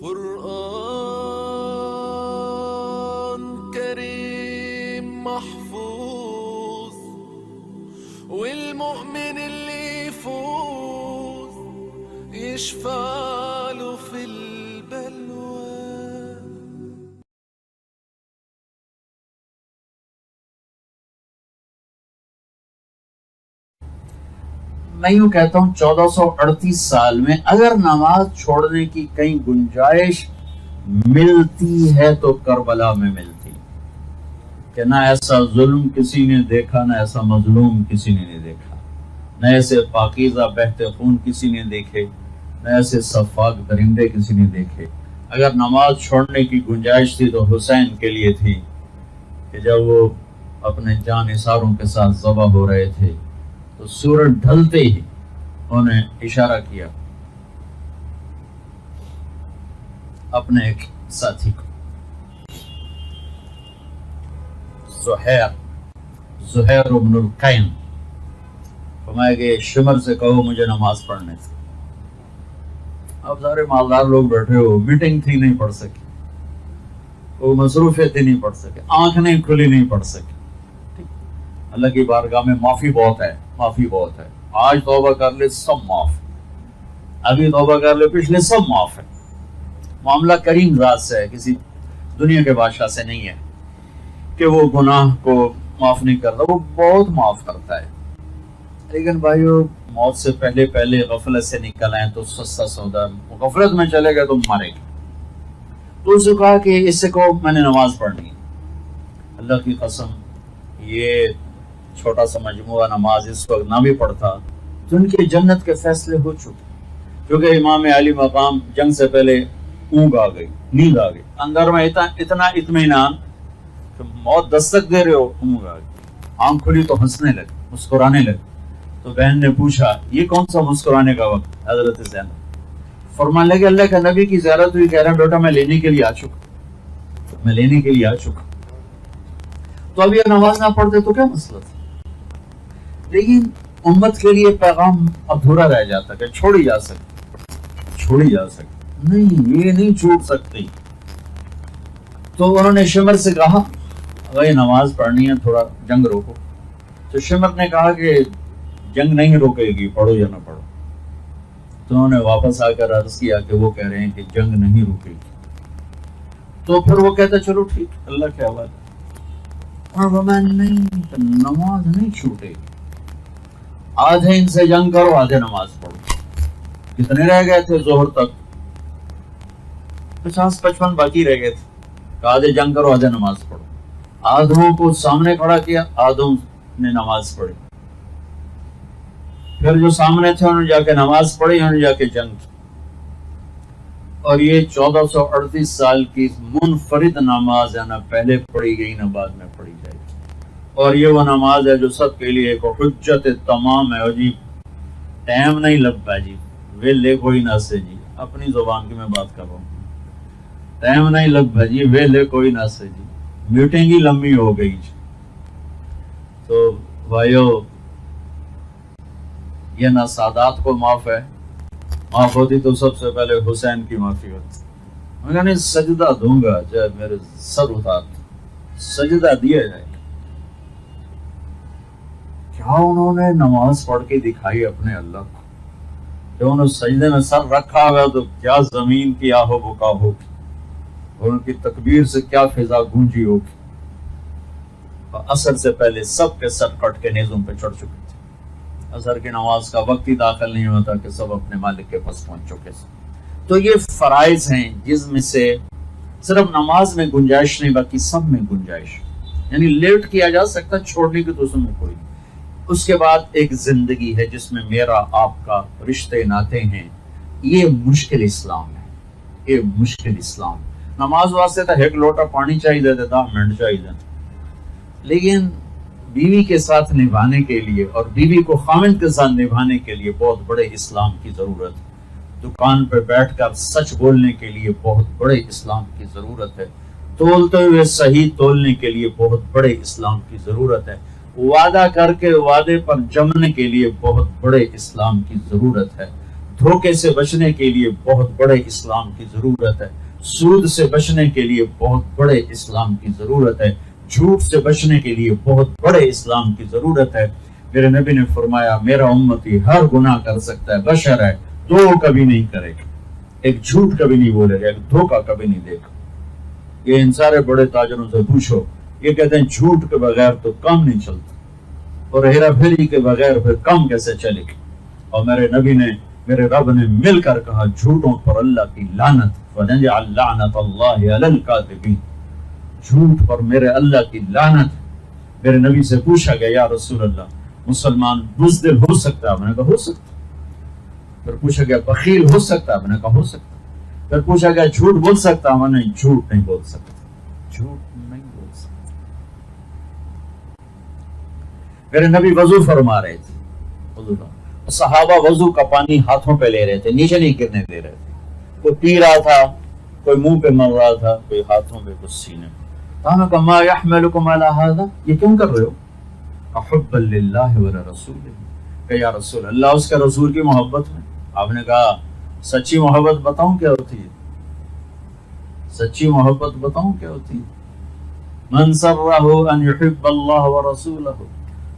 قرآن كريم محفوظ، والمؤمن اللي يفوز يشفع له في البلوى. میں یوں کہتا ہوں 1438 سال میں اگر نماز چھوڑنے کی کہیں گنجائش ملتی ہے تو کربلا میں ملتی، کہ نہ ایسا ظلم کسی نے دیکھا، نہ ایسا مظلوم کسی نے نہیں دیکھا، نہ ایسے پاکیزہ بہتے خون کسی نے دیکھے، نہ ایسے صفاک درندے کسی نے دیکھے. اگر نماز چھوڑنے کی گنجائش تھی تو حسین کے لیے تھی، کہ جب وہ اپنے جان نثاروں کے ساتھ ذبح ہو رہے تھے تو سورج ڈھلتے ہی انہوں نے اشارہ کیا اپنے ایک ساتھی کو، زہیر ابن القین، فرمایا کہ شمر سے کہو مجھے نماز پڑھنے تھی. اب سارے مالدار لوگ بیٹھے ہو، میٹنگ تھی نہیں پڑھ سکی، وہ مصروفیت تھی نہیں پڑھ سکے، آنکھ نہیں کھلی نہیں پڑھ سکی. اللہ کی بارگاہ میں معافی بہت ہے، معافی بہت ہے. آج توبہ کر لے سب معاف، ابھی توبہ کر لے پچھلے سب معاف ہے. معاملہ کریم ذات سے ہے، کسی دنیا کے بادشاہ سے نہیں ہے کہ وہ گناہ کو معاف نہیں کرتا، وہ بہت معاف کرتا ہے. لیکن بھائیو موت سے پہلے پہلے غفلت سے نکل آئے تو سستا سودا، غفلت میں چلے گئے تو مارے گا. تو اس نے کہا کہ اس سے کہو میں نے نماز پڑھنی ہے. اللہ کی قسم یہ چھوٹا سا مجموعہ نماز اس وقت نہ بھی پڑھتا تو ان کی جنت کے فیصلے ہو چکے، کیونکہ امام علی مقام جنگ سے پہلے اونگ آ گئی، نیند آ گئی، اندر میں اتنا اطمینان کہ موت دستک دے رہے ہو، اونگ آ گئی، آنکھ کھلی تو ہنسنے لگے، مسکرانے لگے. تو بہن نے پوچھا یہ کون سا مسکرانے کا وقت؟ حضرت زینب فرمانے لگے اللہ کے نبی کی زیارت ہوئی، کہہ رہے ہیں بیٹا میں لینے کے لیے آ چکا، میں لینے کے لیے آ چکا. تو اب یہ نماز نہ پڑھتے تو کیا مسئلہ تھا؟ لیکن امت کے لیے پیغام ادھورا رہ جاتا کہ چھوڑی جا سکتی، چھوڑی جا سکتی نہیں، یہ نہیں چھوٹ سکتی. تو انہوں نے شمر سے کہا بھائی نماز پڑھنی ہے، تھوڑا جنگ روکو. تو شمر نے کہا کہ جنگ نہیں روکے گی، پڑھو یا نہ پڑھو. تو انہوں نے واپس آ کر عرض کیا کہ وہ کہہ رہے ہیں کہ جنگ نہیں روکے گی. تو پھر وہ کہتا چلو ٹھیک اللہ کے حوالے، اور نہیں نماز نہیں چھوٹے گی، آدھے ان سے جنگ کرو آدھے نماز پڑھو. کتنے رہ گئے تھے ظہر تک؟ 50-55 باقی رہ گئے تھے. آدھے جنگ کرو آدھے نماز پڑھو. آدھوں کو سامنے کھڑا کیا، آدھوں نے نماز پڑھی. پھر جو سامنے تھے انہوں نے جا کے نماز پڑھی، انہوں نے جا کے جنگ کی. اور یہ 1438 سال کی منفرد نماز ہے، نہ پہلے پڑھی گئی نہ بعد میں پڑھی جائے گی. اور یہ وہ نماز ہے جو سب کے لیے ایک حجت تمام ہے. اور جی ٹائم نہیں لگتا جی، ویلے کوئی نہ سے جی، اپنی زبان کی میں بات کر رہا ہوں، ٹائم نہیں لگتا جی، ویلے کوئی نہ سے جی، میٹنگ ہی لمبی ہو گئی جی. تو بھائیو یہ نہ سادات کو معاف ہے، معاف ہوتی تو سب سے پہلے حسین کی معافی ہوتی. میں کہا نہیں سجدہ دوں گا چاہے میرے سر اتار، سجدہ دیا جائے. کیا انہوں نے نماز پڑھ کے دکھائی اپنے اللہ کو، جب انہوں نے سجدے میں سر رکھا ہوا تو کیا زمین کی آہ و بکا ہوگی، اور ان کی تکبیر سے کیا فضا گونجی ہوگی. عصر سے پہلے سب کے سر کٹ کے نیزوں پہ چڑھ چکے تھے. عصر کی نماز کا وقت ہی داخل نہیں ہوتا کہ سب اپنے مالک کے پاس پہنچ چکے تھے. تو یہ فرائض ہیں جس میں سے صرف نماز میں گنجائش نہیں باقی سب میں گنجائش، یعنی لیٹ کیا جا سکتا، چھوڑنے کی تو اس میں کوئی نہیں. اس کے بعد ایک زندگی ہے جس میں میرا آپ کا رشتے ناتے ہیں. یہ مشکل اسلام ہے، یہ مشکل اسلام. نماز واسطے تو ایک لوٹا پانی چاہیے تھے، 10 منٹ چاہیے، لیکن بیوی کے ساتھ نبھانے کے لیے اور بیوی کو خامند کے ساتھ نبھانے کے لیے بہت بڑے اسلام کی ضرورت ہے. دکان پہ بیٹھ کر سچ بولنے کے لیے بہت بڑے اسلام کی ضرورت ہے. تولتے ہوئے صحیح تولنے کے لیے بہت بڑے اسلام کی ضرورت ہے. وعدہ کر کے وعدے پر جمنے کے لیے بہت بڑے اسلام کی ضرورت ہے. دھوکے سے بچنے کے لیے بہت بڑے اسلام کی ضرورت ہے، سود سے بچنے کے لیے بہت بڑے اسلام کی ضرورت ہے، جھوٹ سے بچنے کے لیے بہت بڑے اسلام کی ضرورت ہے۔ میرے نبی نے فرمایا میرا امتی ہر گناہ کر سکتا ہے، بشر ہے، دو کبھی نہیں کرے گا، ایک جھوٹ کبھی نہیں بولے گا، ایک دھوکہ کبھی نہیں دے گا۔ یہ ان سارے بڑے تاجروں سے پوچھو، یہ کہتے ہیں جھوٹ کے بغیر تو کام نہیں چلتا، اور ہیرا پھیری کے بغیر پھر کام کیسے چلے گی؟ اور میرے نبی نے، میرے رب نے مل کر کہا جھوٹوں پر اللہ کی لعنت، وَنَجْعَلْ لَعْنَةَ اللَّهِ عَلَى الْكَاذِبِينَ، جھوٹ پر میرے اللہ کی لعنت۔ میرے نبی سے پوچھا گیا یا رسول اللہ مسلمان بزدل ہو سکتا ہے؟ میں نے کہا ہو سکتا۔ پھر پوچھا گیا بخیل ہو سکتا ہے؟ میں نے کہا ہو سکتا۔ پھر پوچھا گیا جھوٹ بول سکتا ہے؟ میں نے جھوٹ نہیں بول سکتا، جھوٹ نہیں بول سکتا۔ میرے نبی وضو فرما رہے تھے، وضو صحابہ وضو کا پانی ہاتھوں پہ لے رہے تھے، نیچے نہیں گرنے دے رہے تھے، کوئی پی رہا تھا، کوئی منہ پہ مر رہا تھا، کوئی ہاتھوں پہ، کچھ سینے پہ۔ میں کہا ما یحملکم علی ھذا، یہ کیوں کر رہے ہو؟ حبا للہ ولرسولہ، کہ یا رسول اللہ اس کے رسول کی محبت میں۔ آپ نے کہا سچی محبت بتاؤں کیا ہوتی ہے؟ سچی محبت بتاؤں کیا ہوتی ہے؟ من سرہ ان یحب اللہ ورسولہ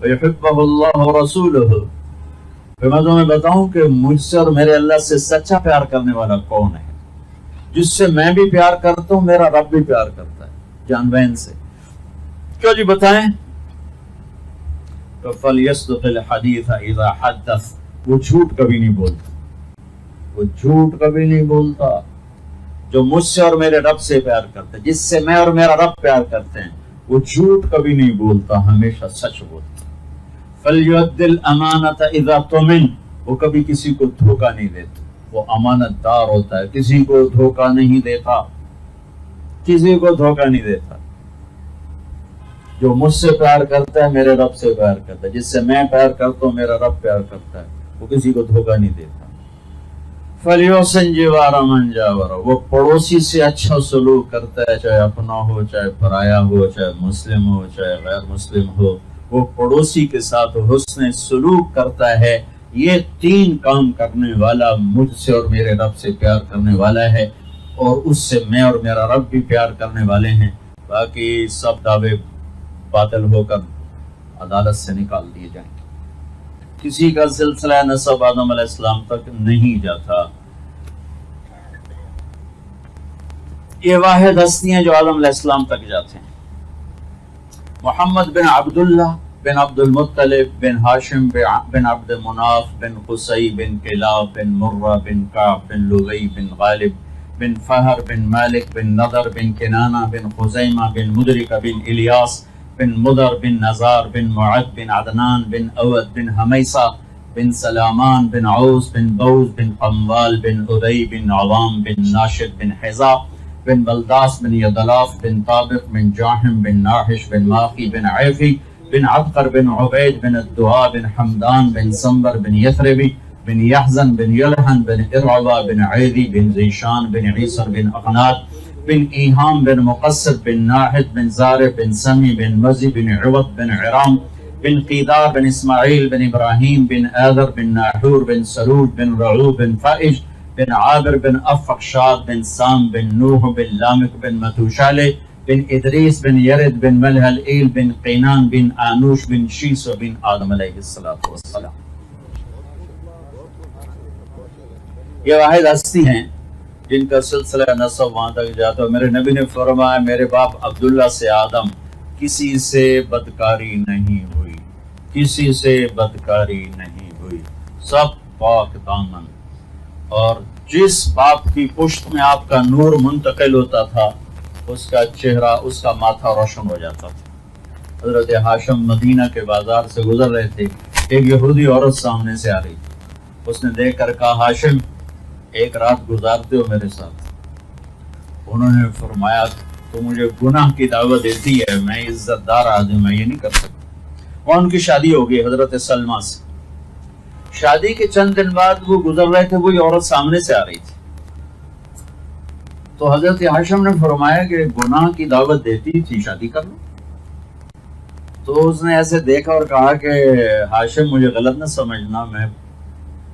ویحبہ اللہ ورسولہ، پھر میں تمہیں بتاؤں کہ مجھ سے اور میرے اللہ سے سچا پیار کرنے والا کون ہے؟ جس سے میں بھی پیار کرتا ہوں، میرا رب بھی پیار کرتا ہے، جان بہن سے۔ کیوں جی بتائیں؟ تو فَلْيَصْدُقِ الْحَدِيثَ إِذَا حَدَّثَ، وہ جھوٹ کبھی نہیں بولتا، وہ جھوٹ کبھی نہیں بولتا۔ جو مجھ سے اور میرے رب سے پیار کرتا ہے، جس سے میں اور میرا رب پیار کرتے ہیں، وہ جھوٹ کبھی نہیں بولتا، ہمیشہ سچ بولتا۔ فَلْيُؤَدِّ الْأَمَانَةَ إِذَا طُمِنَ، وہ کبھی کسی کو دھوکہ نہیں دیتا، وہ امانت دار ہوتا ہے، کسی کو دھوکہ نہیں دیتا، کسی کو دھوکہ نہیں دیتا۔ جو مجھ سے پیار کرتا ہے میرے رب سے پیار کرتا ہے، جس سے میں پیار کرتا ہوں میرا رب پیار کرتا ہے، وہ کسی کو دھوکہ نہیں دیتا۔ فَلْيُحْسِنْ جِوَارَ مَنْ جَاوَرَ، وہ پڑوسی سے اچھا سلوک کرتا ہے، چاہے اپنا ہو، چاہے پرایا ہو، چاہے مسلم ہو، چاہے غیر مسلم ہو، وہ پڑوسی کے ساتھ حسن سلوک کرتا ہے۔ یہ تین کام کرنے والا مجھ سے اور میرے رب سے پیار کرنے والا ہے، اور اس سے میں اور میرا رب بھی پیار کرنے والے ہیں۔ باقی سب دعوے باطل ہو کر عدالت سے نکال دیے جائیں گے۔ کسی کا سلسلہ نسب آدم علیہ السلام تک نہیں جاتا۔ یہ واحد ہستیاں جو آدم علیہ السلام تک جاتے ہیں، محمد بن عبداللہ بن عبد المطلب بن ہاشم بن عبد مناف بن قصی بن کلاب بن مرہ بن کعب بن لغی بن غالب بن فہر بن مالک بن نضر بن کنانہ بن خزیمہ بن مدرکہ بن الیاس بن مدر بن نزار بن معد بن عدنان بن اود بن حمیسہ بن سلامان بن عوس بن بوز بن قموال بن ادی بن عوام بن ناشد بن حزا بن بلداس بن یدلاف بن طابق بن جاہم بن ناحش بن ماخی بن عیفی بن عبقر بن عبید بن الدعا بن حمدان بن سنبر بن یثربی بن یحزن بن یلحن بن ارعبا بن عیدی بن زیشان بن عیسر بن اقنات بن ایہام بن مقصد بن ناحد بن زارب بن سمی بن مزی بن عوض بن عرام بن قیدار بن اسماعیل بن ابراہیم بن آذر بن ناحور بن سرود بن رعوب بن فائج بن عابر بن افقشاد بن سام بن نوح بن لامک بن متوشالہ بن ادریس بن یرد بن ملحل ایل بن قینان بن آنوش بن شیس بن آدم علیہ السلام۔ یہ واحد ہستی ہیں جن کا سلسلہ نسب وہاں تک جاتا ہے۔ میرے نبی نے فرمایا میرے باپ عبداللہ سے آدم کسی سے بدکاری نہیں ہوئی، کسی سے بدکاری نہیں ہوئی، سب پاک دامن، اور جس باپ کی پشت میں آپ کا نور منتقل ہوتا تھا اس کا چہرہ، اس کا ماتھا روشن ہو جاتا تھا۔ حضرت ہاشم مدینہ کے بازار سے گزر رہے تھے، ایک یہودی عورت سامنے سے آ رہی تھی، اس نے دیکھ کر کہا ہاشم ایک رات گزارتے ہو میرے ساتھ؟ انہوں نے فرمایا تو مجھے گناہ کی دعوت دیتی ہے، میں عزت دار آدمی، میں یہ نہیں کر سکتا۔ اور ان کی شادی ہو گئی حضرت سلمہ سے۔ شادی کے چند دن بعد وہ گزر رہے تھے، وہی عورت سامنے سے آ رہی تھی، تو حضرت ہاشم نے فرمایا کہ گناہ کی دعوت دیتی تھی، شادی کر لو۔ تو اس نے ایسے دیکھا اور کہا کہ ہاشم مجھے غلط نہ سمجھنا، میں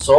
100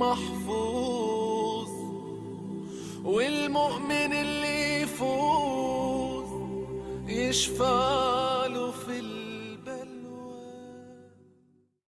محفوظ والمؤمن اللي يفوز يشفع